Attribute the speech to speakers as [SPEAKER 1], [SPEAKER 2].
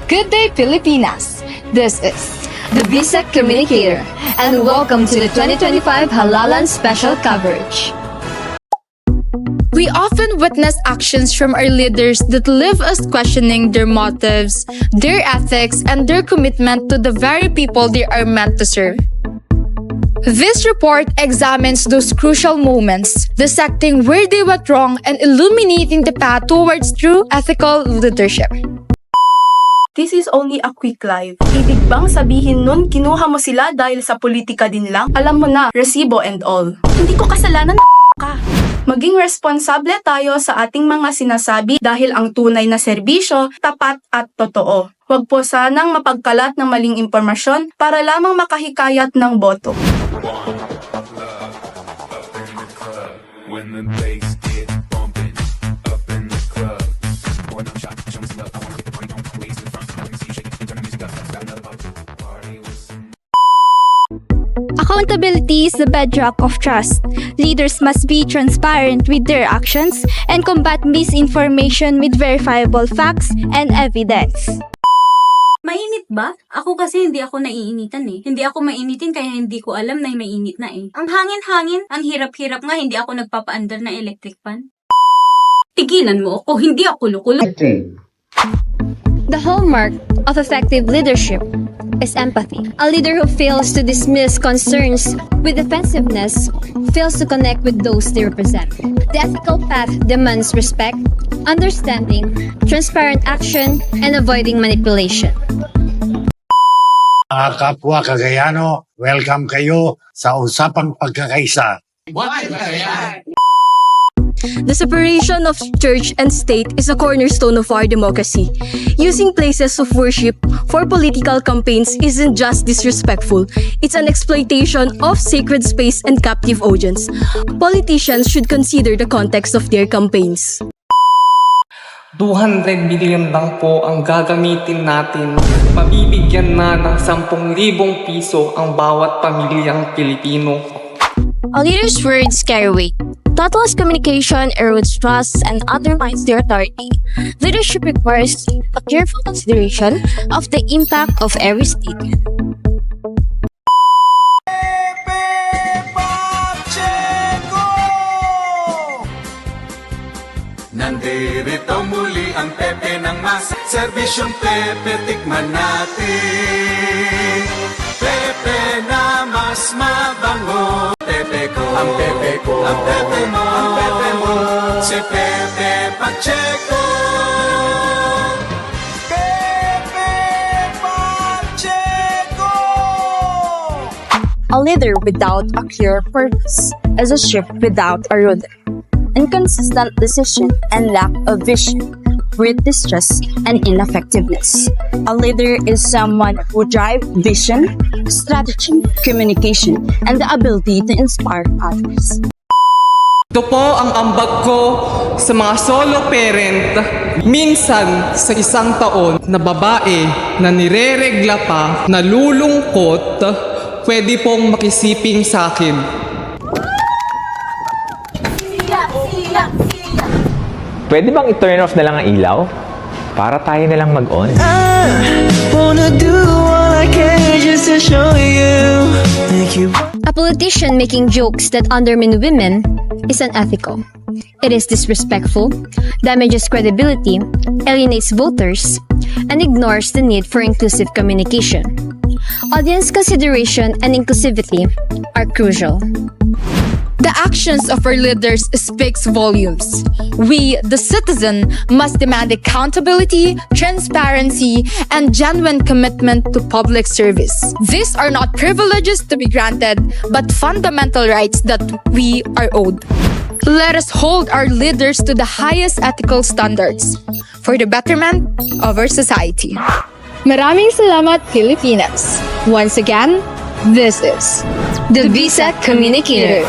[SPEAKER 1] Good day, Pilipinas! This is the BSEC Communicator, and welcome to the 2025 Halalan Special Coverage. We often witness actions from our leaders that leave us questioning their motives, their ethics, and their commitment to the very people they are meant to serve. This report examines those crucial moments, dissecting where they went wrong and illuminating the path towards true ethical leadership.
[SPEAKER 2] This is only a quick live. Ibig bang sabihin nun kinuha mo sila dahil sa politika din lang? Alam mo na, resibo and all. Hindi ko kasalanan ka. Maging responsable tayo sa ating mga sinasabi dahil ang tunay na serbisyo, tapat at totoo. Huwag po sanang mapagkalat ng maling impormasyon para lamang makahikayat ng boto.
[SPEAKER 3] Accountability is the bedrock of trust. Leaders must be transparent with their actions and combat misinformation with verifiable facts and evidence.
[SPEAKER 4] Mainit ba? Ako kasi hindi ako naiinitan eh. Hindi ako mainitin kaya hindi ko alam na mainit na eh. Ang hangin-hangin, ang hirap-hirap nga hindi ako nagpapaandar ng electric fan. Tigilan mo ako, hindi ako lukulo.
[SPEAKER 3] The hallmark of effective leadership is empathy. A leader who fails to dismiss concerns with defensiveness fails to connect with those they represent. The ethical path demands respect, understanding, transparent action, and avoiding manipulation.
[SPEAKER 5] Mga kapwa Cagayano, welcome kayo sa Usapang Pagkakaisa.
[SPEAKER 6] The separation of church and state is a cornerstone of our democracy. Using places of worship for political campaigns isn't just disrespectful, it's an exploitation of sacred space and captive audience. Politicians should consider the context of their campaigns.
[SPEAKER 7] 200 billion lang po ang gagamitin natin. Mabibigyan na ng 10,000 piso ang bawat pamilyang Pilipino.
[SPEAKER 3] A leader's words carry weight. Thoughtless communication erodes trust and undermines their authority. Leadership requires a careful consideration of the impact of every statement.
[SPEAKER 8] Nandirito muli ang Pepe ng Mas. Serbisyong Pepe, tikman natin. Pepe na mas mabango. Pepe ko, ang Pepe ko, ang Pepe mo, ang Pepe mo. Si Pepe Pacheco. Pepe Pacheco.
[SPEAKER 6] A leader without a clear purpose is a ship without a rudder. Inconsistent decision and lack of vision breed distress and ineffectiveness. A leader is someone who drives vision, strategy, communication, and the ability to inspire others.
[SPEAKER 7] Ito po ang ambag ko sa mga solo parent. Minsan sa isang taon na babae na nireregla pa, nalulungkot, pwede pong makisiping sa akin.
[SPEAKER 9] Pwede bang i-turn off na lang ang ilaw? Para tayo na lang mag-on.
[SPEAKER 3] A politician making jokes that undermine women is unethical. It is disrespectful, damages credibility, alienates voters, and ignores the need for inclusive communication. Audience consideration and inclusivity are crucial.
[SPEAKER 1] The actions of our leaders speaks volumes. We, the citizen, must demand accountability, transparency, and genuine commitment to public service. These are not privileges to be granted, but fundamental rights that we are owed. Let us hold our leaders to the highest ethical standards for the betterment of our society. Maraming salamat, Pilipinas. Once again, this is the BSEC Communicator.